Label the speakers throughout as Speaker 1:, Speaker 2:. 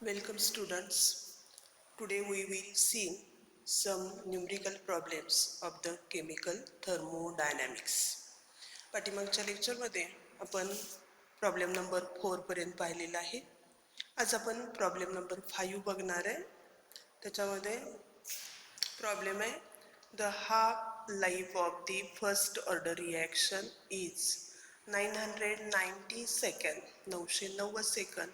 Speaker 1: Welcome students. Today we will see some numerical problems of the chemical thermodynamics. पाठीमागच्या लेक्चरमध्ये आपण problem number 4 पर्यंत पाहिलेला आहे. आज आपण प्रॉब्लेम नंबर 5 बघणार आहे. त्याच्यामध्ये प्रॉब्लेम आहे the half life of the first order reaction is 990 seconds, 990 second,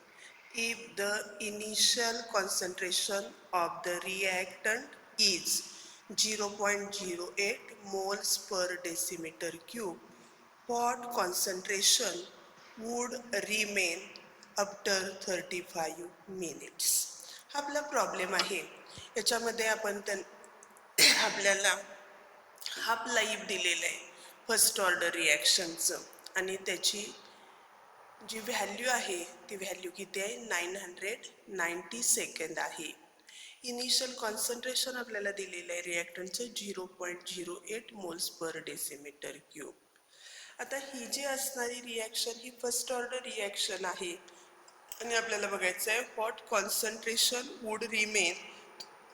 Speaker 1: if the initial concentration of the reactant is 0.08 moles per decimeter cube, what concentration would remain after 35 minutes? हा आपला problem आहे. याच्यामध्ये आपण आपल्याला half life दिलेलं आहे first order रिॲक्शनचं आणि त्याची जी व्हॅल्यू आहे ती व्हॅल्यू किती आहे 990 सेकंद आहे. इनिशियल कॉन्सन्ट्रेशन आपल्याला दिलेलं आहे रिॲक्टंटचं 0.08 मोल्स पर डेसिमीटर क्यूब. आता ही जी असणारी रिॲक्शन ही फर्स्ट ऑर्डर रिॲक्शन आहे आणि आपल्याला बघायचं आहे what concentration would remain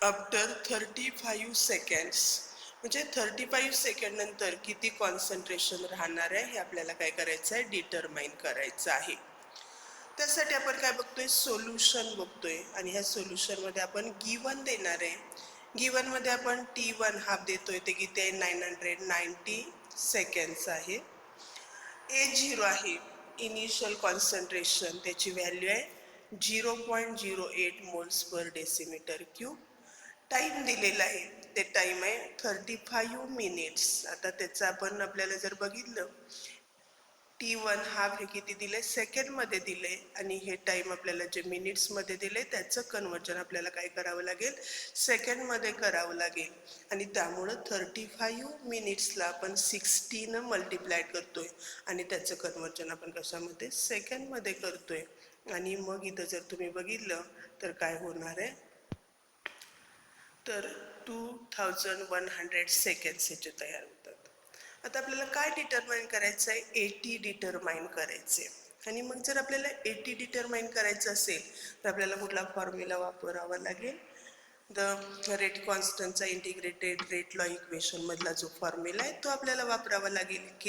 Speaker 1: after 35 seconds. म्हणजे 35 सेकंड नंतर किती कॉन्सन्ट्रेशन राहणार आहे हे आपल्याला काय करायचं आहे डिटरमाइन करायचं आहे. त्यासाठी आपण काय बघतोय सोल्युशन बघतोय आणि ह्या सोल्युशनमध्ये आपण गिवन देणार आहे. गिवनमध्ये आपण T1 हाफ देतोय ते किती आहे 990 सेकंड्स आहे. A0 आहे इनिशियल कॉन्सन्ट्रेशन त्याची व्हॅल्यू आहे 0.08 moles per decimetre cube. Time दिलेला आहे ते टाइम आहे 35 मिनिट्स. आता त्याचं आपण आपल्याला जर बघितलं T1 हाफ हे किती दिले सेकंडमध्ये दिले आणि हे टाइम आपल्याला जे मिनिट्समध्ये दिले त्याचं कन्वर्जन आपल्याला काय करावं लागेल सेकंडमध्ये करावं लागेल आणि त्यामुळं 35 मिनिट्सला आपण 60 मल्टिप्लाय करतोय आणि त्याचं कन्वर्जन आपण कशामध्ये सेकंडमध्ये करतोय. आणि मग इथं जर तुम्ही बघितलं तर काय होणार आहे तर 2100 सेकंड्स ह्याचे तयार होतात. आता आपल्याला काय डिटरमाइन करायचं आहे 80 डिटरमाइन करायचे आणि मग जर आपल्याला 80 डिटरमाइन करायचं असेल तर आपल्याला कुठला फॉर्म्युला वापरावा लागेल द रेट कॉन्स्टंटचा इंटिग्रेटेड रेट लॉ इक्वेशन मधला जो फॉर्म्युला आहे तो आपल्याला वापरावा लागेल K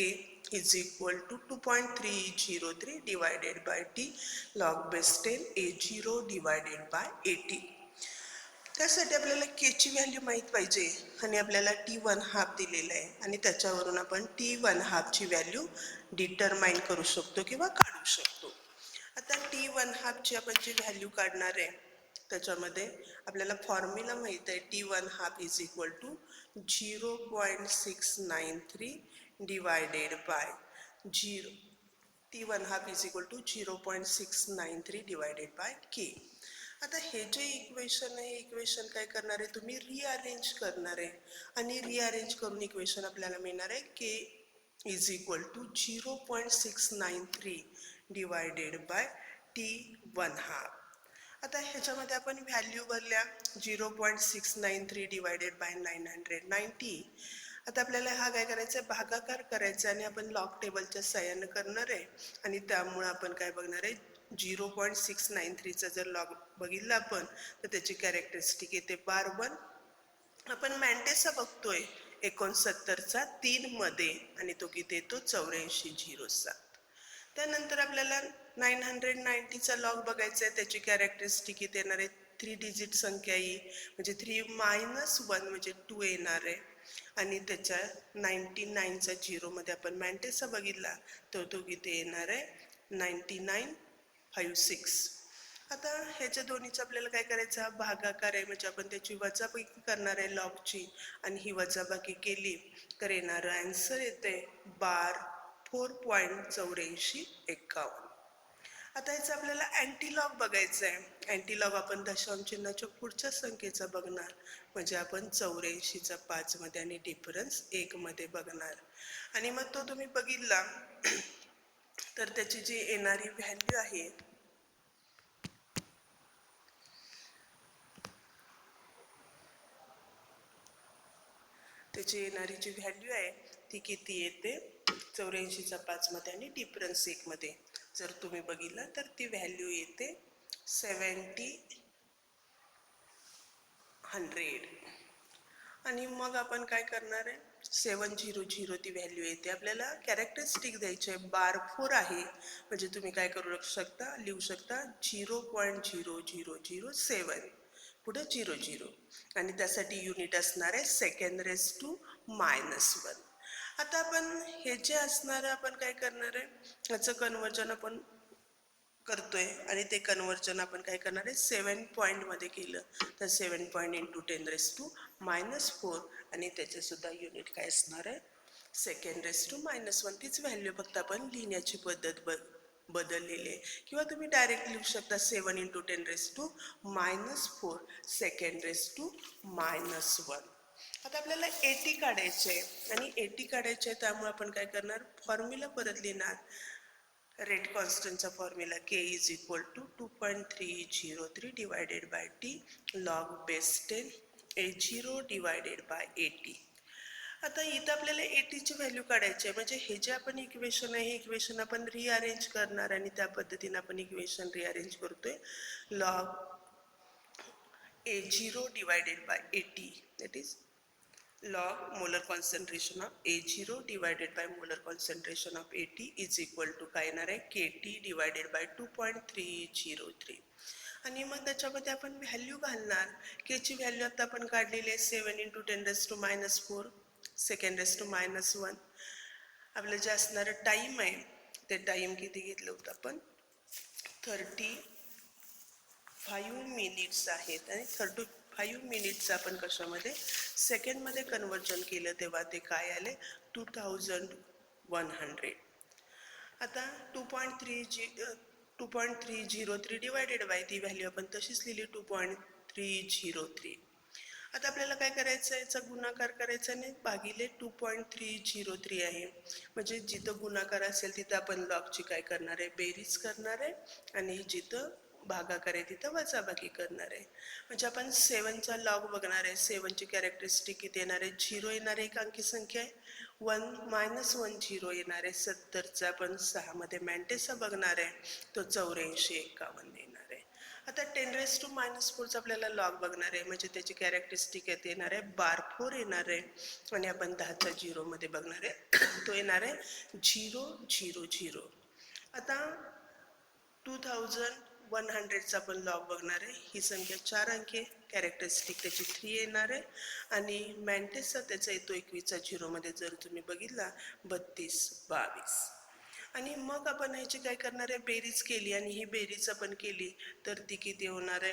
Speaker 1: is equal to 2.303 divided by T log base 10 A0 divided by 80. त्यासाठी आपल्याला Kची व्हॅल्यू माहीत पाहिजे आणि आपल्याला T1 हाफ दिलेला आहे आणि त्याच्यावरून आपण T1 हाफची व्हॅल्यू डिटरमाइन करू शकतो किंवा काढू शकतो. आता T1 हाफची आपण जी व्हॅल्यू काढणार आहे त्याच्यामध्ये आपल्याला फॉर्म्युला माहीत आहे T1 half is equal to 0.693 divided by 0. T1 half is equal to 0.693 divided by K. आता हे जे इक्वेशन आहे इक्वेशन काय करणार आहे तुम्ही रिअरेंज करणार आहे आणि रिअरेंज करून इक्वेशन आपल्याला मिळणार आहे K is equal to 0.693 divided by T1 half. आता ह्याच्यामध्ये आपण व्हॅल्यू भरल्या 0.693 डिवायडेड बाय 990. आता आपल्याला हा काय करायचा आहे भागाकार करायचा आणि आपण लॉग टेबलच्या साहाय्याने करणार आहे आणि त्यामुळे आपण काय बघणार आहे 0.693चा जर लॉग बघितला आपण तर त्याची कॅरेक्टरिस्टिक येते बार 1. आपण मॅन्टेसा बघतोय 69चा 3 मध्ये आणि तो किती येतो 8407. त्यानंतर आपल्याला 990चा लॉग बघायचा आहे त्याची कॅरेक्टरिस्टिक किती येणार आहे 3 डिजिट संख्या येईल म्हणजे 3 मायनस 1 म्हणजे 2 येणार आहे आणि त्याच्या 99चा 0 मध्ये आपण मॅन्टेसा बघितला तर तो किती येणार आहे 9956. आता ह्याच्या दोन्हीचा आपल्याला काय करायचा भागाकार आहे म्हणजे आपण त्याची वजाबाकी करणार आहे लॉगची आणि ही वजाबाकी केली तर येणारं आन्सर येते बार 4.8451. आता याचं आपल्याला अँटीलॉग बघायचं आहे. अँटीलॉग आपण दशांश चिन्हाच्या पुढच्या संख्येचा बघणार म्हणजे आपण 84चा 5 मध्ये आणि डिफरन्स 1 मध्ये बघणार आणि मग तो तुम्ही बघितला तर त्याची जी येणारी व्हॅल्यू आहे त्याची येणारी जी व्हॅल्यू आहे ती किती येते 84चा 5 मध्ये आणि डिफरन्स 1 मध्ये जर तुम्ही बघितला तर ती व्हॅल्यू येते 70 100 आणि मग आपण काय करणार आहे 700 ती व्हॅल्यू येते. आपल्याला कॅरेक्टरिस्टिक द्यायचे आहे. बार 4 आहे म्हणजे तुम्ही काय करू शकता लिहू शकता 0.0007 पुढे 00 आणि त्यासाठी युनिट असणार आहे सेकंड रेस टू -1. आता आपण हे जे असणार आहे आपण काय करणार आहे याचं कन्वर्जन आपण करतोय आणि ते कन्वर्जन आपण काय करणार आहे 7 पॉईंटमध्ये केलं तर 7 पॉईंट इंटू 10⁻⁻4 आणि त्याचे सुद्धा युनिट काय असणार आहे सेकंड रेस टू -1. तीच व्हॅल्यू फक्त आपण लिहिण्याची पद्धत बदललेली आहे किंवा तुम्ही डायरेक्ट लिहू शकता 7 इंटू 10⁻⁻4 सेकंड रेस टू -1. आता आपल्याला 80 काढायचे आणि 80 काढायचे त्यामुळे आपण काय करणार फॉर्म्युला परत लिहिणार. रेट कॉन्स्टंटचा formula k is equal to 2.303 divided by t log base 10 a0 divided by 80. आता इथं आपल्याला 80ची व्हॅल्यू काढायची आहे म्हणजे हे जे आपण इक्वेशन आहे हे इक्वेशन आपण रिअरेंज करणार आणि त्या पद्धतीने आपण इक्वेशन रिअरेंज करतोय. Log a0 divided by 80 that is log molar concentration of A0 divided by molar concentration of AT is equal to काय येणार आहे KT divided by 2.303 आणि मग त्याच्यामध्ये आपण व्हॅल्यू घालणार. के ची व्हॅल्यू आता आपण काढलेली आहे 7 इंटू 10⁻⁻4 सेकंड रेस टू -1. आपलं जे असणारं टाईम आहे ते टाईम किती घेतलं होतं आपण 35 मिनिट्स आहेत आणि 35 मिनिट्सचं आपण कशामध्ये सेकंडमध्ये कन्वर्जन केलं तेव्हा ते काय आले 2100. आता 2.303 डिवायडेड बाय ती व्हॅल्यू आपण तशीच लिहिली 2.303. आता आपल्याला काय करायचं आहे याचा गुणाकार करायचा नाही भागिले 2.303 आहे म्हणजे जिथं गुणाकार असेल तिथं आपण लॉगची काय करणार आहे बेरीज करणार आहे आणि जिथं भागाकार आहे तिथं वजाबाकी करणार आहे. म्हणजे आपण 7चा लॉग बघणार आहे. 7ची कॅरेक्टरिस्टिक किती येणार आहे 0 येणार आहे एक अंकी संख्या आहे 1 -10 येणार आहे. 70चा आपण 6 मध्ये मॅन्टेसा बघणार आहे तो 8451 येणार आहे. आता 10⁻⁻4चा आपल्याला लॉग बघणार आहे म्हणजे त्याची कॅरेक्टरिस्टिक येणार आहे बार 4 येणार आहे आणि आपण 10च्या 0 मध्ये बघणार आहे तो येणार आहे 000. आता 2100चा आपण लॉग बघणार आहे. ही संख्या 4 अंकी कॅरेक्टरिस्टिक त्याची 3 येणार आहे आणि मॅन्टेसचा त्याचा येतो 21च्या 0 मध्ये जर तुम्ही बघितला 32 22 आणि मग आपण ह्याची काय करणार आहे बेरीज केली आणि ही बेरीज आपण केली तर ती किती होणार आहे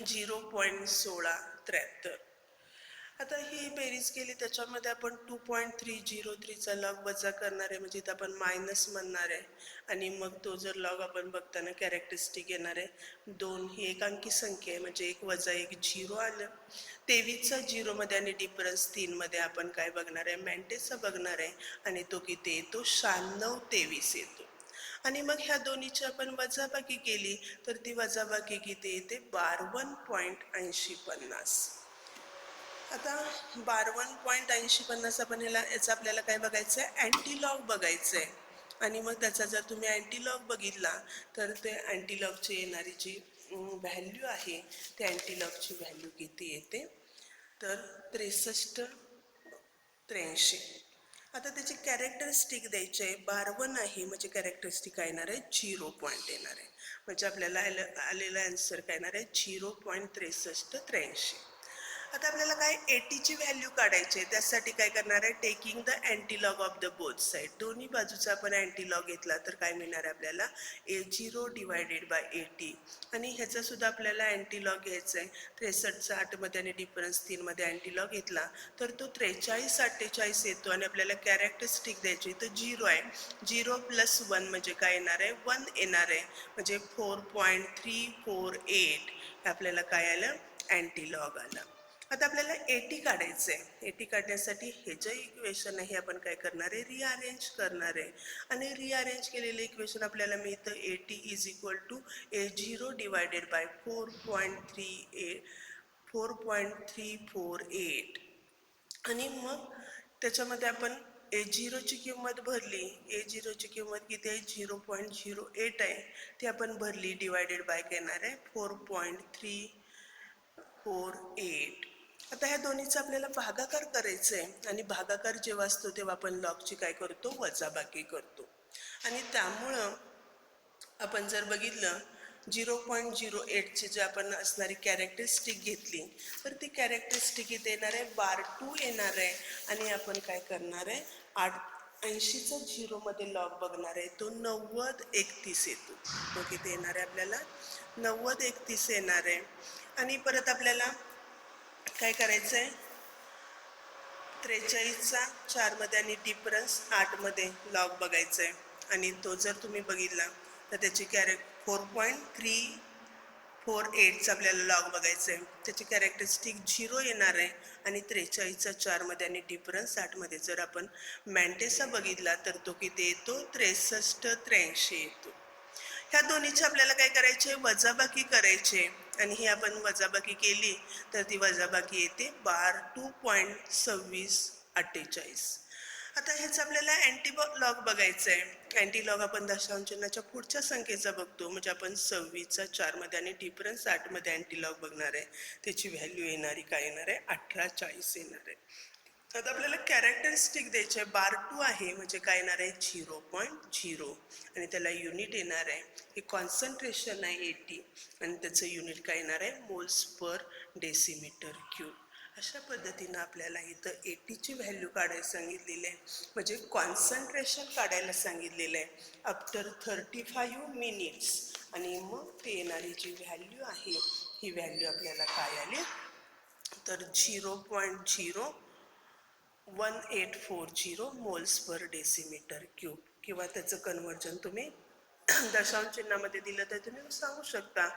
Speaker 1: 0.1673. आता ही बेरीज केली त्याच्यामध्ये आपण 2.303चा लॉग वजा करणार आहे म्हणजे इथं आपण मायनस म्हणणार आहे आणि मग तो जर लॉग आपण बघताना कॅरेक्टरिस्टिक येणार आहे 2 ही एक अंकी संख्या आहे म्हणजे 1 वजा 1 0 आलं. 23चा 0 मध्ये आणि डिफरन्स 3 मध्ये आपण काय बघणार आहे मॅन्टेसचा बघणार आहे आणि तो किती येतो 9623 येतो आणि मग ह्या दोन्हीची आपण वजाबाकी केली तर ती वजाबाकी किती येते 52.8050. आता 52.8050 आपण याचा आपल्याला काय बघायचं आहे अँटीलॉग बघायचं आहे आणि मग त्याचा जर तुम्ही अँटीलॉग बघितला तर ते अँटीलॉगची येणारी जी व्हॅल्यू आहे त्या अँटीलॉगची व्हॅल्यू किती येते तर 6383. आता त्याची कॅरेक्टरिस्टिक द्यायची आहे बार 1 आहे म्हणजे कॅरेक्टरिस्टिक काय येणार आहे 0 पॉईंट येणार आहे म्हणजे आपल्याला आलेला आन्सर काय येणार आहे 0.6383. आता आपल्याला काय 80ची व्हॅल्यू काढायची आहे त्यासाठी काय करणार आहे taking the antilog of the both side दोन्ही बाजूचा आपण अँटीलॉग घेतला तर काय मिळणार आहे आपल्याला A0 डिवायडेड बाय 80 आणि ह्याचा सुद्धा आपल्याला अँटीलॉग घ्यायचा आहे 63चा 8 मध्ये आणि डिफरन्स 3 मध्ये अँटीलॉग घेतला तर तो 4348 येतो आणि आपल्याला कॅरेक्टरिस्टिक द्यायची तर 0 आहे 0 + 1 म्हणजे काय येणार आहे 1 येणार आहे म्हणजे 4.348 आपल्याला काय आलं अँटीलॉग आलं. आता आपल्याला 80 काढायचं आहे 80 काढण्यासाठी हे जे इक्वेशन आहे आपण काय करणार आहे रिअरेंज करणार आहे आणि रिअरेंज केलेलं इक्वेशन आपल्याला मिळतं 80 is equal to A0 divided by 4.348 आणि मग त्याच्यामध्ये आपण A0ची किंमत भरली, A0ची किंमत किती आहे 0.08 आहे, ती आपण भरली, डिवायडेड बाय येणार आहे 4.348. आता ह्या दोन्हीचा आपल्याला भागाकार करायचा आहे आणि भागाकार जेव्हा असतो तेव्हा आपण लॉगची काय करतो, वजाबाकी करतो. आणि त्यामुळं आपण जर बघितलं 0.08ची जे आपण असणारी कॅरेक्टरिस्टिक घेतली तर ती कॅरेक्टरिस्टिक इथे येणार आहे बार 2 येणार आहे आणि आपण काय करणार आहे 80चा 0मध्ये लॉग बघणार आहे तो 9031 येतो. तो किती येणार आहे आपल्याला 9031 येणार आहे. आणि परत आपल्याला काय करायचं आहे 43चा 4मध्ये आणि डिफरन्स 8मध्ये लॉग बघायचा आहे आणि तो जर तुम्ही बघितला तर त्याची 4.348चा आपल्याला लॉग बघायचा आहे, त्याची कॅरेक्टरिस्टिक 0 येणार आहे आणि 43चा 4मध्ये आणि डिफरन्स 8मध्ये जर आपण मॅन्टेसा बघितला तर तो किती येतो 6383 येतो. ह्या दोन्हीची आपल्याला काय करायचे वजाबाकी करायचे आणि ही आपण वजाबाकी केली तर ती वजाबाकी येते बार 2.2648. आता हेच आपल्याला अँटी लॉग बघायचं आहे. अँटी लॉग आपण दशांश चिन्हाच्या पुढच्या संख्येचा बघतो, म्हणजे आपण 26चा 4मध्ये आणि डिफरन्स 8मध्ये अँटी लॉग बघणार आहे, त्याची व्हॅल्यू येणारी काय येणार आहे 1840 येणार आहे. आता आपल्याला कॅरेक्टरिस्टिक द्यायचे आहे बार 2 आहे म्हणजे काय येणार आहे 0.0 आणि त्याला युनिट येणार आहे, हे कॉन्सन्ट्रेशन आहे 80 आणि त्याचं युनिट काय येणार आहे मोल्स पर डेसिमीटर क्यूब. अशा पद्धतीनं आपल्याला इथं 80ची व्हॅल्यू काढायला सांगितलेली आहे, म्हणजे कॉन्सन्ट्रेशन काढायला सांगितलेलं आहे आफ्टर 35 मिनिट्स आणि मग ते येणारी जी व्हॅल्यू आहे ही व्हॅल्यू आपल्याला काय आली तर 0.01840 मोल्स पर डेसिमीटर क्यूब किंवा त्याचं कन्वर्जन तुम्ही दशांश चिन्हामध्ये दिलं तर तुम्ही सांगू शकता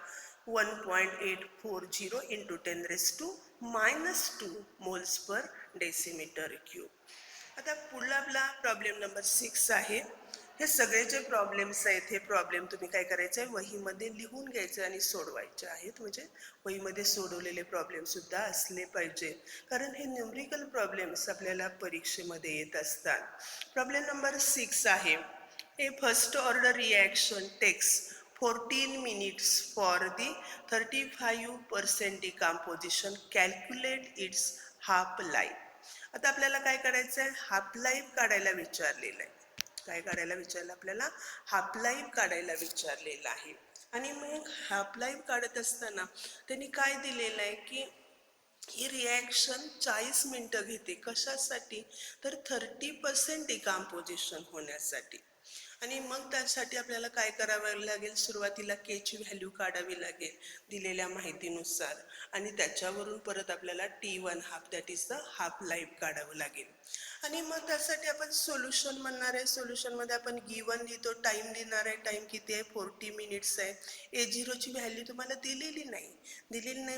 Speaker 1: 1.840 into 10⁻⁻² moles per decimetre cube. आता पुढला आपला प्रॉब्लेम नंबर 6 आहे. हे सगळे जे प्रॉब्लेम्स आहेत हे प्रॉब्लेम तुम्ही काय करायचं आहे वहीमध्ये लिहून घ्यायचे आणि सोडवायचे आहेत, म्हणजे वहीमध्ये सोडवलेले प्रॉब्लेम सुद्धा असले पाहिजे कारण हे न्यूमरिकल प्रॉब्लेम्स आपल्याला परीक्षेमध्ये येत असतात. प्रॉब्लेम नंबर 6 आहे a first order reaction takes 14 minutes for the 35% decomposition. Calculate its half life. आता आपल्याला काय करायचं आहे हाफ लाईफ काढायला विचारलेलं आहे. काय काढायला विचारलं आपल्याला हाफ लाईफ काढायला विचारलेलं आहे. आणि मग हाफ लाईफ काढत असताना त्यांनी काय दिलेलं आहे की ही रिॲक्शन 40 मिनिटं घेते. कशासाठी तर 30% डिकम्पोजिशन होण्यासाठी. आणि मग त्यासाठी आपल्याला काय करावं लागेल सुरुवातीला केची व्हॅल्यू काढावी लागेल दिलेल्या माहितीनुसार आणि त्याच्यावरून परत आपल्याला T1 half that is the half life काढावं लागेल. आणि मग त्यासाठी आपण सोल्युशन म्हणणार आहे. सोल्युशनमध्ये आपण गिवन लिहितो, टाईम देणार आहे, टाईम किती आहे 40 मिनिट्स आहे. A0ची व्हॅल्यू तुम्हाला दिलेली नाही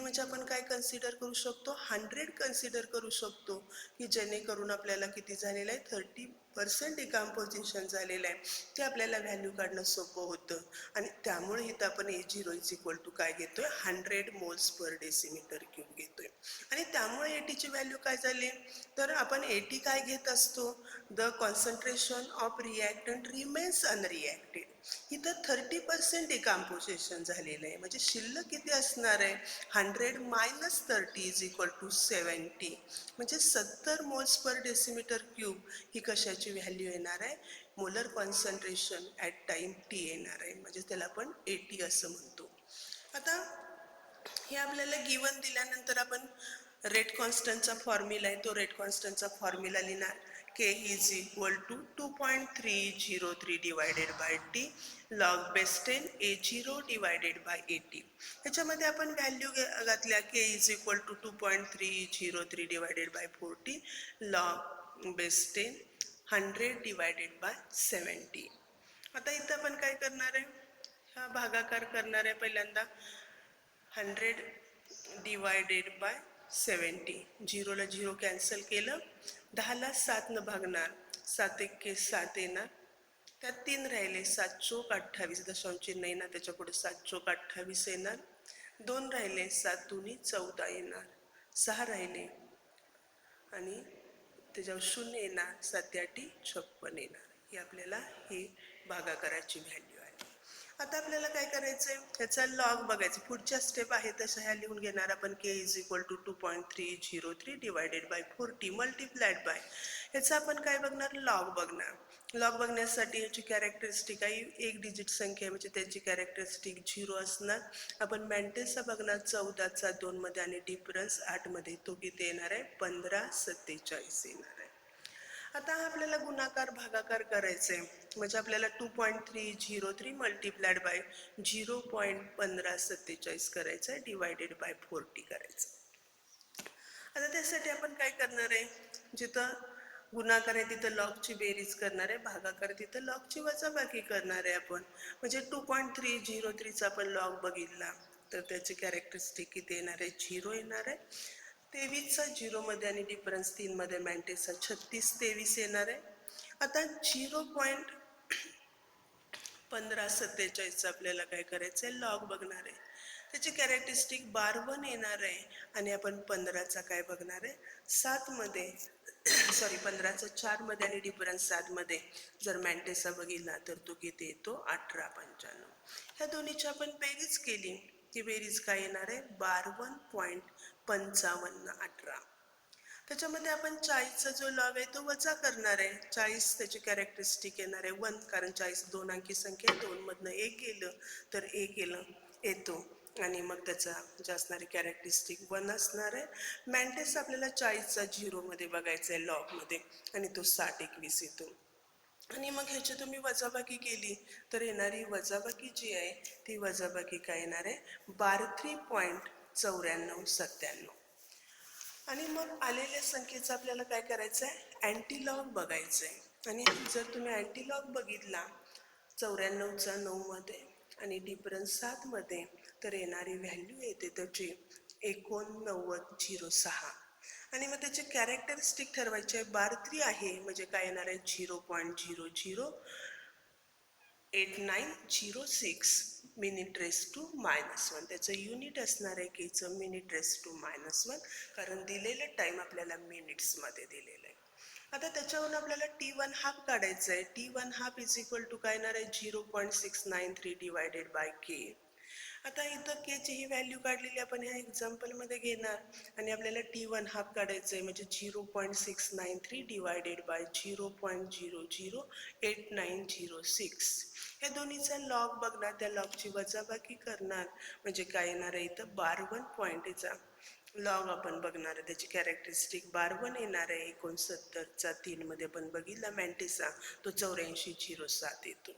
Speaker 1: म्हणजे आपण काय कन्सिडर करू शकतो 100 कन्सिडर करू शकतो की जेणेकरून आपल्याला किती झालेलं आहे 30% डिकम्पोजिशन झालेलं आहे, ते आपल्याला व्हॅल्यू काढणं सोपं होतं. आणि त्यामुळे इथं आपण A0 इज इक्वल टू काय घेतोय 100 मोल्स पर डेसिमीटर क्यूब घेतोय. आणि त्यामुळे 80ची व्हॅल्यू काय झाली तर आपण 80 काय घेत असतो the concentration of reactant remains unreacted. इथं 30% डिकम्पोजिशन झालेलं आहे म्हणजे शिल्लक किती असणार आहे 100 मायनस 30 इज इक्वल टू 70 म्हणजे 70 मोल्स पर डेसिमीटर क्यूब ही कशाची व्हॅल्यू येणार आहे molar concentration at time T येणार आहे, म्हणजे त्याला आपण 80 असं म्हणतो. आता हे आपल्याला गिवन दिल्यानंतर आपण रेट कॉन्स्टंटचा फॉर्म्युला आहे तो रेट कॉन्स्टंटचा फॉर्म्युला लिहिणार K is equal to 2.303 divided by T log base 10 A0 divided by 80. ह्याच्यामध्ये आपण व्हॅल्यू घातल्या K is equal to 2.303 divided by 40 log base 10 100 divided by 70. आता इथं आपण काय करणार आहे हा भागाकार करणार आहे. पहिल्यांदा 100 डिवायडेड बाय 70, 0ला 0 कॅन्सल केलं, 10ला 7 भागणार, 7 1 7 येणार, त्यात 3 राहिले, 7 चोक 28 दशांश चिन्ह येणार, त्याच्या पुढे 7 चोक 28 येणार, 2 राहिले, 7 दुनी 14 येणार, 6 राहिले आणि त्याच्यावर 0 येणार, 7 56 येणार. ही आपल्याला ही भागाकाराची व्हॅल्यू आली. आता आपल्याला काय करायचंय, ह्याचा लॉग बघायचं. पुढच्या स्टेप आहे तशा ह्या लिहून घेणार आपण. k = 2.303 divided by 40 multiplied by. ह्याचा आपण काय बघणार, लॉग बघणार. लॉग बघण्यासाठी ह्याची कॅरेक्टरिस्टिक आहे एक डिजिट संख्या म्हणजे त्याची कॅरेक्टरिस्टिक 0 असणार. आपण मॅन्टेसा बघणार 14चा 2 मध्ये आणि डिफरन्स 8 मध्ये. तो किती येणार आहे, 1547 येणार आहे. आता आपल्याला गुणाकार भागाकार करायचे म्हणजे आपल्याला 2.303 मल्टिप्लाइड बाय 0.1547 करायचं आहे डिवायडेड बाय 40 करायचं. आता त्यासाठी आपण काय करणार आहे, जिथं गुणाकार आहे तिथं लॉगची बेरीज करणार आहे, भागाकार तिथं लॉगची वजाबाकी करणार आहे आपण. म्हणजे 2.303चा आपण लॉग बघितला तर त्याची कॅरेक्टरिस्टिक किती येणार आहे, 0 येणार आहे. 23चा 0 मध्ये आणि डिफरन्स 3 मध्ये मॅन्टेसा 3623 येणार आहे. आता 0.1547 आपल्याला काय करायचं आहे, लॉग बघणार आहे. त्याची कॅरेक्टरिस्टिक 12 येणार आहे आणि आपण 15चा काय बघणार आहे, 7 मध्ये 15चा 4 मध्ये आणि डिफरन्स 7 मध्ये जर मॅन्टेसा बघितला तर तो किती येतो, 1895. ह्या दोन्हीची आपण बेरीज केली, ती बेरीज काय येणार आहे, 52.5518. त्याच्यामध्ये आपण 40चा जो लॉग आहे तो वजा करणार आहे. 40 त्याची कॅरेक्टरिस्टिक येणार आहे 1, कारण 40 दोन अंकी संख्या, 2 मधनं 1 गेलं तर 1 येतो आणि मग त्याचा जे असणारी कॅरेक्टरिस्टिक 1 असणार आहे. मॅन्टेस आपल्याला 40चा 0 मध्ये बघायचा आहे लॉग मध्ये आणि तो 6021 येतो. आणि मग ह्याची तुम्ही वजाबाकी केली तर येणारी वजाबाकी जी आहे ती वजाबाकी काय येणार आहे, 32.9497. आणि मग आलेल्या संख्येचं आपल्याला काय करायचं आहे, अँटीलॉग बघायचं आहे. आणि जर तुम्ही अँटीलॉग बघितला 94चा 9 मध्ये आणि डिफरन्स 7 मध्ये तर येणारी व्हॅल्यू येते त्याची 8906. आणि मग त्याची कॅरेक्टरिस्टिक ठरवायची आहे. 3 आहे म्हणजे काय येणार आहे, 0.008906 मिनिट रेस टू -1. त्याचं युनिट असणार आहे केचं मिनिट रेस टू -1, कारण दिलेलं टाइम आपल्याला मिनिट्समध्ये दिलेलं आहे. आता त्याच्यावरून आपल्याला T1 हाफ काढायचं आहे. T1 half is equal to काय येणार आहे, 0.693 डिवायडेड बाय के. आता इथं के ची ही व्हॅल्यू काढलेली आपण ह्या एक्झाम्पलमध्ये घेणार आणि आपल्याला T1 हाफ काढायचं आहे म्हणजे 0.693 डिवायडेड बाय 0.008906. या दोन्हीचा लॉग बघणार, त्या लॉगची वजाबाकी करणार म्हणजे काय येणार आहे इथं 52 पॉईंटचा लॉग आपण बघणार आहे. त्याची कॅरेक्टरिस्टिक 52 येणार आहे. 69चा 3 मध्ये आपण बघितला मॅन्टेसा तो 8407 येतो.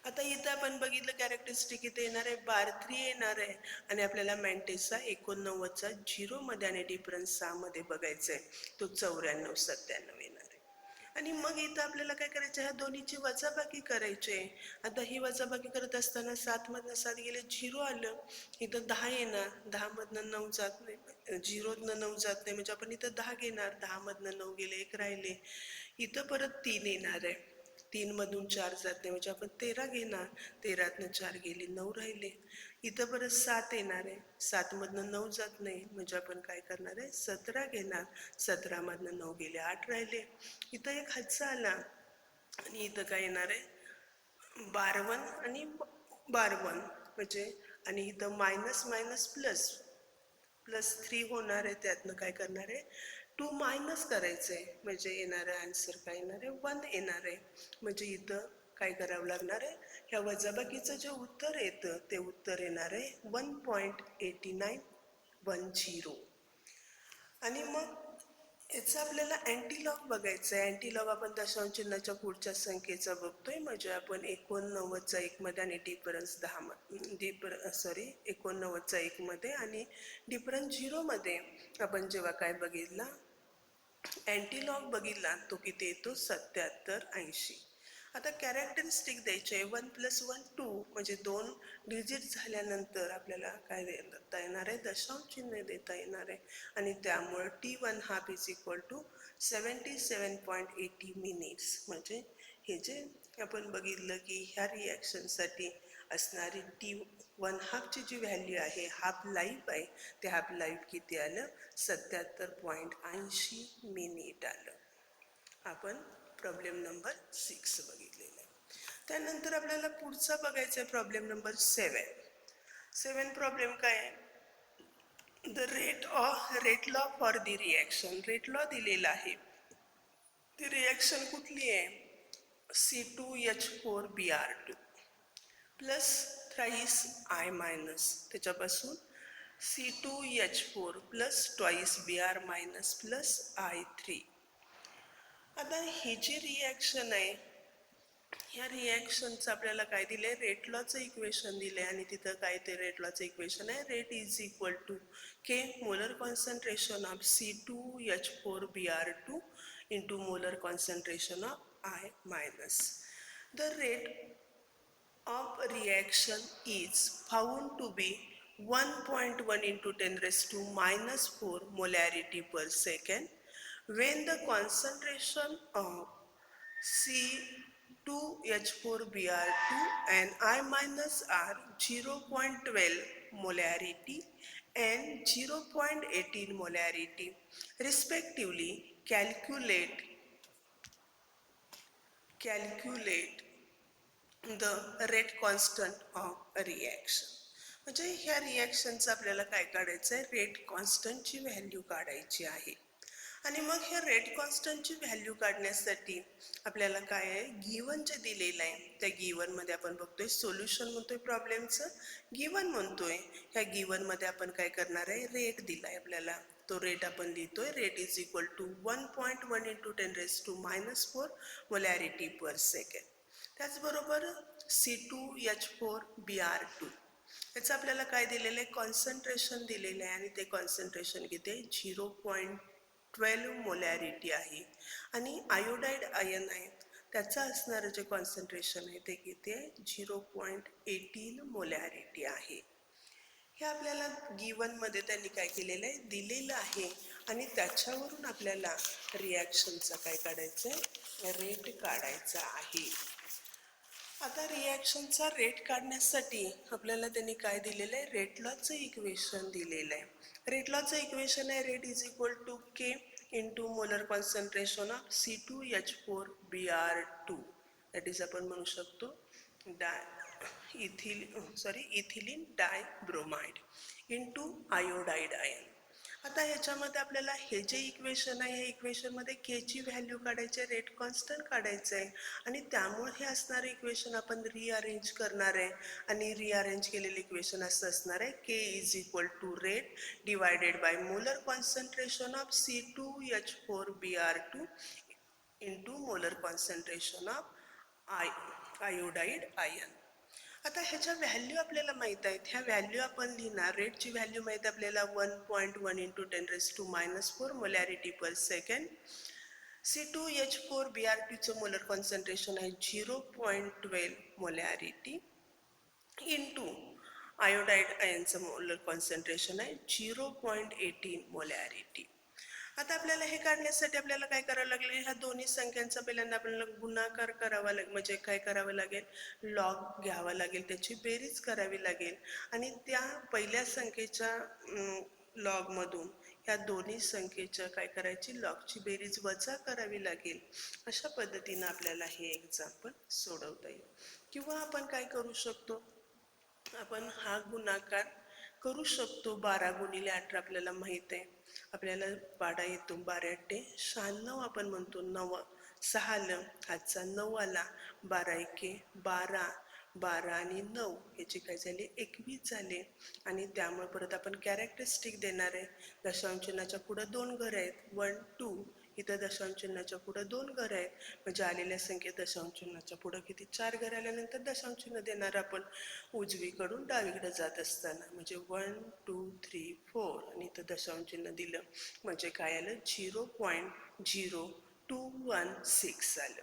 Speaker 1: आता इथं आपण बघितलं कॅरेक्टरिस्टिक इथे येणार आहे 3 येणार आहे आणि आपल्याला मॅन्टेसा 89चा 0 मध्ये आणि डिफरन्स 6 मध्ये बघायचा आहे तो 9497 येणार आहे. आणि मग इथं आपल्याला काय करायचं, ह्या दोन्हीची वजाबाकी करायची आहे. आता ही वजाबाकी करत असताना 7 मधनं 7 गेले 0 आलं, इथं 10 येणार, 10 मधनं 9 जात नाही, 0 9 जात नाही म्हणजे आपण इथं 10 घेणार, 10 मधनं 9 गेले 1 राहिले, इथं परत 3 येणार आहे, 3 मधून 4 जात नाही म्हणजे आपण 13 घेणार, 13तनं 4 गेले 9 राहिले, इथं परत 7 येणार आहे, 7 मधनं 9 जात नाही म्हणजे आपण काय करणार आहे 17 घेणार, 17 मधनं 9 गेले 8 राहिले, इथं एक हातचा आला आणि इथं काय येणार आहे 52 आणि 52 म्हणजे आणि इथं मायनस मायनस प्लस प्लस 3 होणार आहे, त्यातनं काय करणार आहे 2 मायनस करायचं आहे म्हणजे येणारा आन्सर काय येणार आहे 1 येणार आहे. म्हणजे इथं काय करावं लागणार आहे, ह्या वजाबाकीचं जे उत्तर येतं ते उत्तर येणार आहे 1.8910. आणि मग याचं आपल्याला अँटीलॉग बघायचं आहे. अँटीलॉग आपण दशांश चिन्हाच्या पुढच्या संख्येचा बघतोय म्हणजे आपण 89चा 1 मध्ये आणि डिफरन्स 89चा 1 मध्ये आणि डिफरन्स 0 मध्ये आपण जेव्हा काय बघितला अँटीलॉग बघितला तो किती येतो 7780. आता कॅरेक्टरिस्टिक द्यायचे 1 + 1 2 म्हणजे 2 डिजिट झाल्यानंतर आपल्याला काय देता येणार आहे, दशांश चिन्ह देता येणार आहे आणि त्यामुळे T1 half is equal to 77.80 minutes. म्हणजे हे जे आपण बघितलं की ह्या रिॲक्शनसाठी असणारी T1 हाफची जी व्हॅल्यू आहे, हाफ लाईफ आहे, ते हाफ लाईफ किती आलं 77.80 मिनिट आलं. आपण प्रॉब्लेम नंबर 6 बघितलेला आहे. त्यानंतर आपल्याला पुढचा बघायचा आहे प्रॉब्लेम नंबर 7 प्रॉब्लेम काय आहे? The rate law for the reaction. Rate law दिलेला आहे. ती रिॲक्शन कुठली आहे? C2H4Br2 plus thrice I minus त्याच्यापासून C2H4 plus twice Br minus plus I3. आता ही जी रिॲक्शन आहे, ह्या रिॲक्शनचं आपल्याला काय दिलंय? रेट लॉचं इक्वेशन दिलंय आणि तिथं काय ते रेट लॉचं इक्वेशन आहे? Rate is equal to K molar concentration of C2H4Br2 into molar concentration of I minus. The rate of reaction is found to be 1.1 into 10 raised to minus 4 molarity per second when the concentration of C2H4Br2 and I minus are 0.12 molarity and 0.18 molarity respectively. Calculate the rate constant of a reaction. म्हणजे ह्या रिॲक्शनचं आपल्याला काय काढायचं आहे? Rate कॉन्स्टंटची value काढायची आहे. आणि मग ह्या रेट कॉन्स्टंटची व्हॅल्यू काढण्यासाठी आपल्याला काय आहे? गिवन जे दिलेलं आहे त्या गिवनमध्ये आपण बघतोय सोल्युशन म्हणतोय प्रॉब्लेमचं, गिवन म्हणतोय. ह्या गिवनमध्ये आपण काय करणार आहे? रेट दिलाय आपल्याला, तो रेट आपण लिहितोय. Rate is equal to 1.1 into 10 raised to minus 4 molarity per second. त्याचबरोबर C2H4Br2 याचं आपल्याला काय दिलेलं आहे? कॉन्सन्ट्रेशन दिलेलं आहे आणि ते कॉन्सन्ट्रेशन किती आहे? 0.12 मोलॅरिटी आहे. आणि आयोडाइड आयन आहे त्याचं असणारं जे कॉन्सन्ट्रेशन आहे ते किती आहे? 0.18 मोलॅरिटी आहे. हे आपल्याला गिवनमध्ये त्यांनी काय केलेलं आहे? दिलेलं आहे आणि त्याच्यावरून आपल्याला रिॲक्शनचा काय काढायचं आहे? रेट काढायचा आहे. आता रिॲक्शनचा रेट काढण्यासाठी आपल्याला त्यांनी काय दिलेलं आहे? रेट लॉचं इक्वेशन दिलेलं आहे. रेट लॉचं इक्वेशन आहे rate is equal to K into molar concentration of C2H4Br2. That is आपण म्हणू शकतो ethylene dibromide into iodide ion. आता ह्याच्यामध्ये आपल्याला हे जे इक्वेशन आहे, ह्या इक्वेशनमध्ये केची व्हॅल्यू काढायची आहे, रेट कॉन्स्टंट काढायचं आहे आणि त्यामुळे हे असणारं इक्वेशन आपण रिअरेंज करणार आहे. आणि रिअरेंज केलेलं इक्वेशन असं असणार आहे K is equal to rate divided by molar concentration of C2H4Br2 into molar concentration of iodide ion. आता ह्याच्या व्हॅल्यू आपल्याला माहीत आहेत. ह्या व्हॅल्यू आपण लिहिणार. रेटची व्हॅल्यू माहीत आपल्याला 1.1 into 10 raised to minus 4 molarity per second. C2H4Br2चं मोलर कॉन्सन्ट्रेशन आहे 0.12 मोलॅरिटी इंटू आयोडाइड आयनचं मोलर कॉन्सन्ट्रेशन आहे 0.18 मोलॅरिटी. आता आपल्याला हे काढण्यासाठी आपल्याला काय करावं लागेल? ह्या दोन्ही संख्यांचा पहिल्यांदा आपल्याला गुणाकार करावा लागेल. म्हणजे काय करावं लागेल? लॉग घ्यावा लागेल, त्याची बेरीज करावी लागेल आणि त्या पहिल्या संख्येच्या लॉगमधून ह्या दोन्ही संख्येच्या काय करायची? लॉगची बेरीज वजा करावी लागेल. अशा पद्धतीनं आपल्याला हे एक्झाम्पल सोडवता येईल. किंवा आपण काय करू शकतो? आपण हा गुणाकार करू शकतो. 12 गुणिले 18 आपल्याला माहीत आहे. आपल्याला पाडा येतो 12×8=96 आपण म्हणतो. 9 6 आलं, हातचा 9 आला, 12 एके 12, 12 आणि 9 याचे काय झाले? 21 झाले. आणि त्यामुळे परत आपण कॅरेक्टरिस्टिक देणार आहे. दशांश चिन्हाच्या पुढं 2 घर आहेत, 1 2. इथं दशांश चिन्हाच्या पुढं 2 घर आहेत. म्हणजे आलेल्या संख्येत दशांश चिन्हाच्या पुढं किती? 4 घर आल्यानंतर दशांश चिन्ह देणार आपण उजवीकडून डावीकडे जात असताना. म्हणजे 1 2 3 4 आणि इथं दशांश चिन्ह दिलं म्हणजे काय आलं? 0.0216 आलं.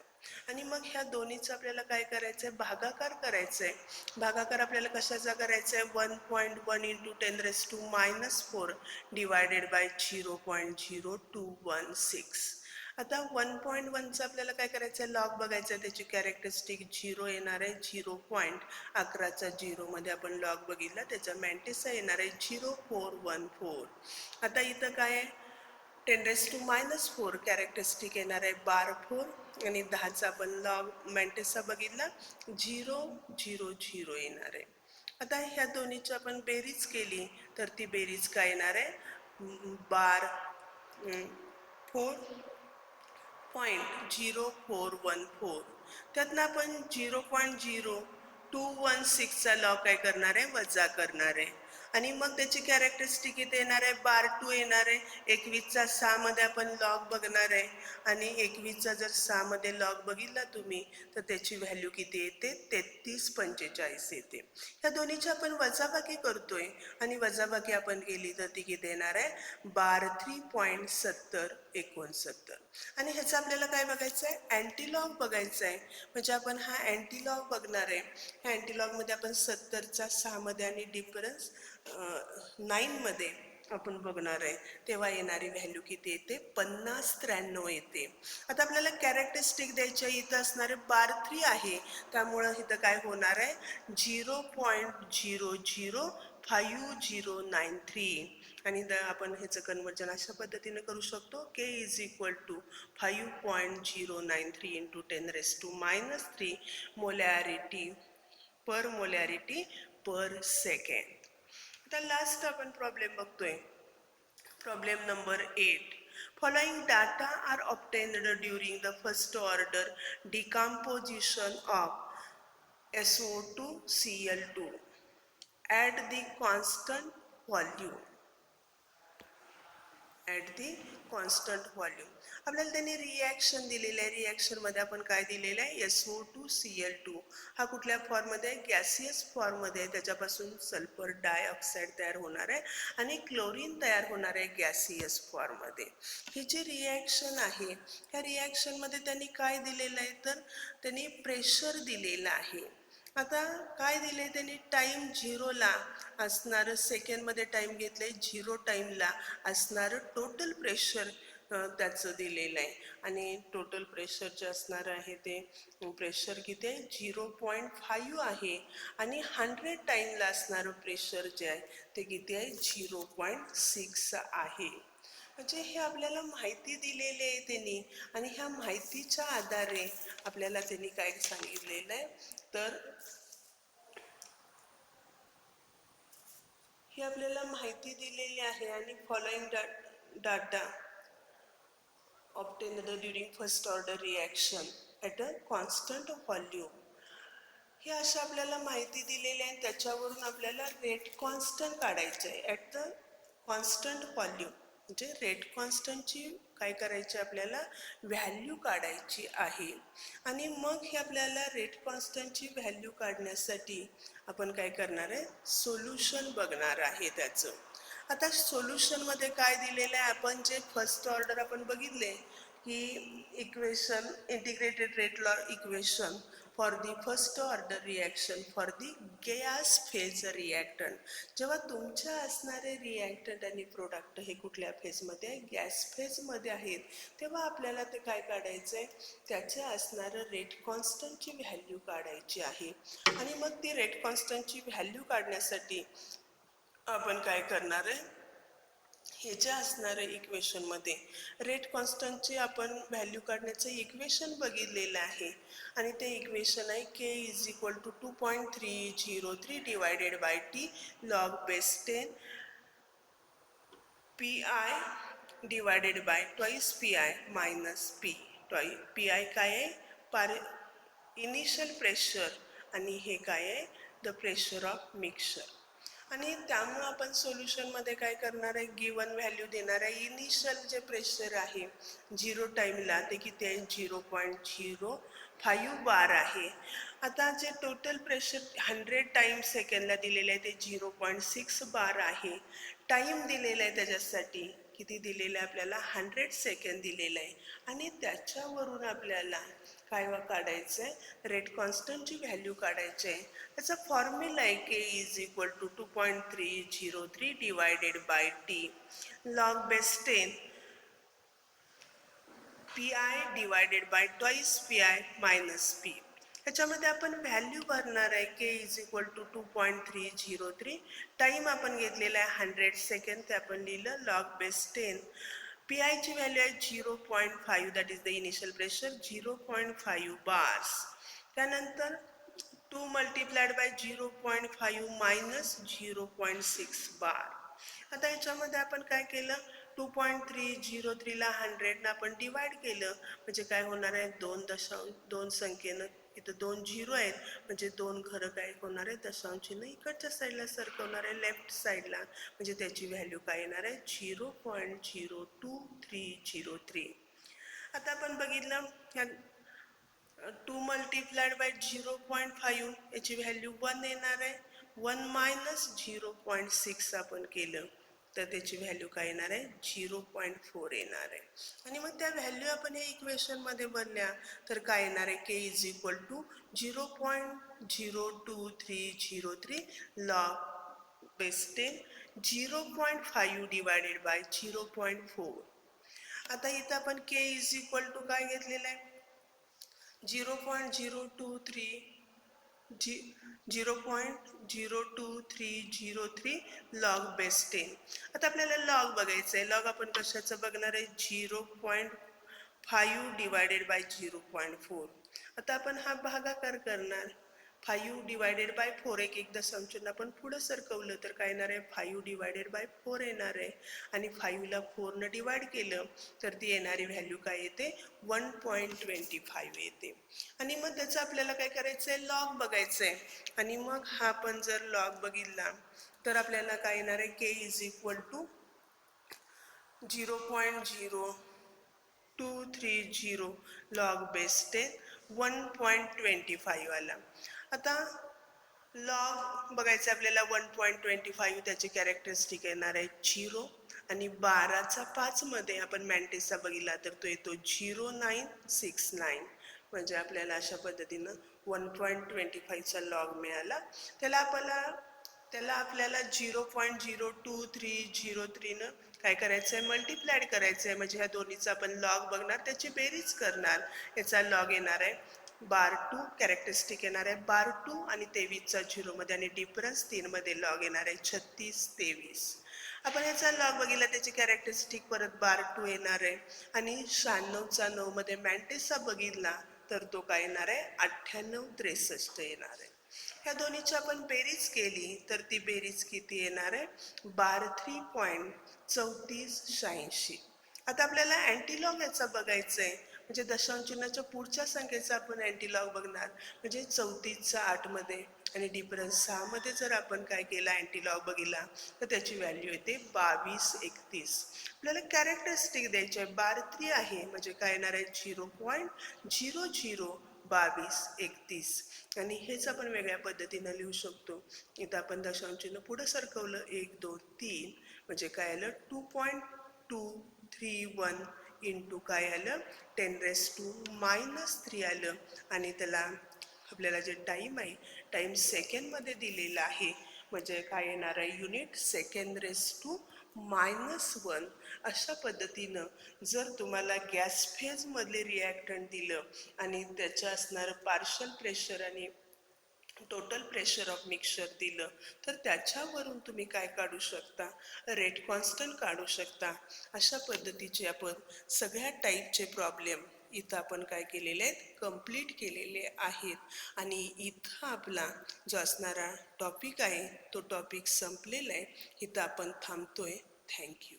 Speaker 1: आणि मग ह्या दोन्हीचं आपल्याला काय करायचं आहे? भागाकार करायचं आहे. भागाकार आपल्याला कशाचा करायचा आहे? 1.1 into 10 raised to minus 4 divided by 0.0216. आता 1.1चं आपल्याला काय करायचं आहे? लॉग बघायचं आहे. त्याची कॅरेक्टरिस्टिक 0 येणार आहे. 0.11चा 0 मध्ये आपण लॉग बघितला, त्याचा मॅन्टिसा येणार आहे 0414. आता इथं काय आहे? 10⁻⁴ कॅरेक्टरिस्टिक येणार आहे बार 4 आणि 10चा आपण लॉग मॅन्टिसचा बघितला 0 0 0 येणार आहे. आता ह्या दोन्हीची आपण बेरीज केली तर ती बेरीज काय येणार आहे बार 4.0414 त्यातनं आपण 0.0216चा लॉग काय करणार आहे वजा करणार आहे आणि मग त्याची कॅरेक्टरिस्टिक इथे येणार आहे बार 2 येणार आहे. 21चा 6 मध्ये आपण लॉग बघणार आहे आणि 21चा जर 6 मध्ये लॉग बघितला तुम्ही तर त्याची व्हॅल्यू किती येते 3345 येते. या दोन्हीची आपण वजाबाकी करतोय आणि वजाबाकी आपण केली तर ती किती येणार आहे बार 3.7069 आणि ह्याचं आपल्याला काय बघायचं आहे अँटीलॉग बघायचं आहे. म्हणजे आपण हा अँटीलॉग बघणार आहे. ह्या अँटीलॉगमध्ये आपण 70चा 6 मध्ये आणि डिफरन्स 9 मध्ये आपण बघणार आहे तेव्हा येणारी व्हॅल्यू किती येते 5093 येते. आता आपल्याला कॅरेक्टरिस्टिक द्यायच्या इथं असणारे बार 3 आहे त्यामुळं इथं काय होणार आहे 0.005093 आणि आपण ह्याचं कन्वर्जन अशा पद्धतीने करू शकतो K = 5.093 × 10⁻³ मोलॅरिटी पर सेकंड. आता लास्ट आपण प्रॉब्लेम बघतोय problem number 8. Following data are obtained during the first order decomposition of SO2 Cl2 at the constant volume. आपल्याला त्यांनी रिॲक्शन दिलेलं आहे. रिॲक्शनमध्ये आपण काय दिलेलं आहे SO2 Cl2 हा कुठल्या फॉर्ममध्ये आहे गॅसियस फॉर्ममध्ये आहे. त्याच्यापासून सल्फर डायऑक्साईड तयार होणार आहे आणि क्लोरीन तयार होणार आहे गॅसियस फॉर्ममध्ये. ही जी रिॲक्शन आहे ह्या रिॲक्शनमध्ये त्यांनी काय दिलेलं आहे तर त्यांनी प्रेशर दिलेलं आहे. आता काय दिले त्यांनी टाईम 0ला असणारं सेकंडमध्ये टाईम घेतलंय 0 टाईमला असणारं टोटल प्रेशर त्याचं दिलेलं आहे आणि टोटल प्रेशर जे असणार आहे ते प्रेशर किती आहे 0.5 आहे आणि 100 टाईमला असणारं प्रेशर जे आहे ते किती आहे 0.6 आहे. म्हणजे हे आपल्याला माहिती दिलेली आहे त्यांनी आणि ह्या माहितीच्या आधारे आपल्याला त्यांनी काय सांगितलेलं आहे तर ही आपल्याला माहिती दिलेली आहे आणि following data obtained during first order reaction at a constant volume. हे अशा आपल्याला माहिती दिलेली आहे त्याच्यावरून आपल्याला रेट कॉन्स्टंट काढायचं आहे ॲट द कॉन्स्टंट व्हॉल्यूम. म्हणजे रेट कॉन्स्टंटची काय करायची आपल्याला व्हॅल्यू काढायची आहे आणि मग हे आपल्याला रेट कॉन्स्टंटची व्हॅल्यू काढण्यासाठी आपण काय करणार आहे सोल्युशन बघणार आहे त्याचं. आता सोल्युशनमध्ये काय दिलेलं आहे आपण जे फर्स्ट ऑर्डर आपण बघितले की equation integrated rate law equation for the first order reaction for the gas phase reactant. जेव्हा तुमच्या असणारे रिॲक्टंट आणि प्रोडक्ट हे कुठल्या फेजमध्ये आहे गॅस फेजमध्ये आहेत तेव्हा आपल्याला ते काय काढायचं आहे त्याचे असणारं रेट कॉन्स्टंटची व्हॅल्यू काढायची आहे आणि मग ती रेट कॉन्स्टंटची व्हॅल्यू काढण्यासाठी आपण काय करणार आहे हे जे असणारे इक्वेशनमध्ये रेट कॉन्स्टंटची आपण व्हॅल्यू काढण्याचं इक्वेशन बघितलेलं आहे आणि ते इक्वेशन आहे K = 2.303 / T log base 10 PI divided by twice PI minus P. PI काय आहे इनिशियल प्रेशर आणि हे काय आहे द प्रेशर ऑफ मिक्सचर. आणि त्यामुळे आपण सोल्युशनमध्ये काय करणार आहे गिवन व्हॅल्यू देणार आहे. इनिशियल जे प्रेशर आहे 0 टाईमला ते किती आहे 0.05 बार आहे. आता जे टोटल प्रेशर 100 टाईम सेकंडला दिलेलं आहे ते 0.6 बार आहे. टाईम दिलेला आहे त्याच्यासाठी किती दिलेलं आहे आपल्याला 100 सेकंड दिलेलं आहे आणि त्याच्यावरून आपल्याला काय काढायचं आहे रेट कॉन्स्टंटची व्हॅल्यू काढायची आहे. त्याचा फॉर्म्युला आहे K = 2.303 / T log base 10 PI divided by twice PI minus P. ह्याच्यामध्ये आपण व्हॅल्यू भरणार आहे K = 2.303 टाईम आपण घेतलेला आहे 100 सेकंड ते आपण लिहिलं log base 10 PI ची व्हॅल्यू आहे 0.5, that is the initial pressure 0.5 bars. त्यानंतर 2 मल्टिप्लाइड बाय 0.5 मायनस 0.6 बार. आता याच्यामध्ये आपण काय केलं, 2.303ला 100 आपण डिवाइड केलं, म्हणजे काय होणार आहे, दोन संख्येनं इथं 2 झिरो आहेत, म्हणजे 2 घरं काय होणार आहे, दशांश चिन्ह इकडच्या साईडला सरकवणार आहे, लेफ्ट साईडला, म्हणजे त्याची व्हॅल्यू काय येणार आहे 0.02303. आता आपण बघितलं 2 मल्टिप्लाइड बाय 0.5 याची व्हॅल्यू 1 येणार आहे. 1 मायनस 0.6 आपण केलं तर त्याची व्हॅल्यू काय येणार आहे 0.4 येणार आहे. आणि मग त्या व्हॅल्यू आपण या इक्वेशन मध्ये भरल्या तर काय येणार आहे, K is equal to 0.02303 log base 10 0.5 divided by 0.4. आता इथं आपण के इज इक्वल टू काय घेतलेलं आहे 0.02303 लॉग बेस 10. आता आपल्याला लॉग बघायचं आहे. लॉग आपण कशाचं बघणार आहे 0.5 डिवायडेड बाय 0.4. आता आपण हा भागाकार करणार 5 डिवायडेड बाय 4, एक दशांश चिन्ह आपण पुढे सरकवलं तर काय येणार आहे 5 डिवायडेड बाय 4 येणार आहे. आणि 5ला 4ने डिवाइड केलं तर ती येणारी व्हॅल्यू काय येते 1.25 येते. आणि मग त्याचं आपल्याला काय करायचं आहे लॉग बघायचं आहे. आणि मग हा आपण जर लॉग बघितला तर आपल्याला काय येणार आहे K is equal to 0.0230 log base 10 1.25 आला. आता लॉग बघायचं आपल्याला 1.25, त्याची कॅरेक्टरिस्टिक येणार आहे 0. आणि 12चा 5 मध्ये आपण मॅन्टिसचा बघितला तर तो येतो 0969. म्हणजे आपल्याला अशा पद्धतीनं 1.25चा लॉग मिळाला. त्याला आपल्याला 0.02303 काय करायचं आहे मल्टिप्लाइड करायचं आहे. म्हणजे ह्या दोन्हीचा आपण लॉग बघणार, त्याची बेरीज करणार. याचा लॉग येणार आहे 12, कॅरेक्टरिस्टिक येणार आहे 12 आणि 23चा 0 मध्ये आणि डिफरन्स 3 मध्ये लॉग येणार आहे 36 23. आपण याचा लॉग बघितला, त्याची कॅरेक्टरिस्टिक परत 12 येणार आहे. आणि 96चा 9 मध्ये मॅन्टिसचा बघितला तर तो काय येणार आहे 98 63 येणार आहे. ह्या दोन्हीची आपण बेरीज केली तर ती बेरीज किती येणार आहे 32.3486. आता आपल्याला अँटीलॉग याचा बघायचं आहे. म्हणजे दशांश चिन्हाच्या पुढच्या संख्येचा आपण अँटीलॉग बघणार. म्हणजे 34चा 8 मध्ये आणि डिफरन्स 6 मध्ये जर आपण काय केला अँटीलॉग बघितला तर त्याची व्हॅल्यू येते 2231. आपल्याला कॅरेक्टरिस्टिक द्यायची आहे 12 आहे, म्हणजे काय येणार आहे 0.002231. आणि हेच आपण वेगळ्या पद्धतीनं लिहू शकतो. इथं आपण दशांश चिन्ह पुढे सरकवलं 1 2 3, म्हणजे काय आलं 2.231 इंटू काय आलं 10⁻³ आलं. आणि त्याला आपल्याला जे टाईम आहे टाईम सेकंडमध्ये दिलेला आहे, म्हणजे काय येणार आहे युनिट (2⁻⁻1). अशा पद्धतीनं जर तुम्हाला गॅस फेजमधले रिॲक्टंट दिलं आणि त्याचं असणारं पार्शल प्रेशर आणि टोटल प्रेशर ऑफ मिक्सचर दिलं तर त्याच्यावरून तुम्ही काय काढू शकता रेट कॉन्स्टंट काढू शकता. अशा पद्धतीचे आपण सगळ्या टाईपचे प्रॉब्लेम इथं आपण काय केलेले आहेत कंप्लीट केलेले आहेत. आणि इथं आपला जो असणारा टॉपिक आहे तो टॉपिक संपलेला आहे. इथं आपण थांबतोय. थँक्यू.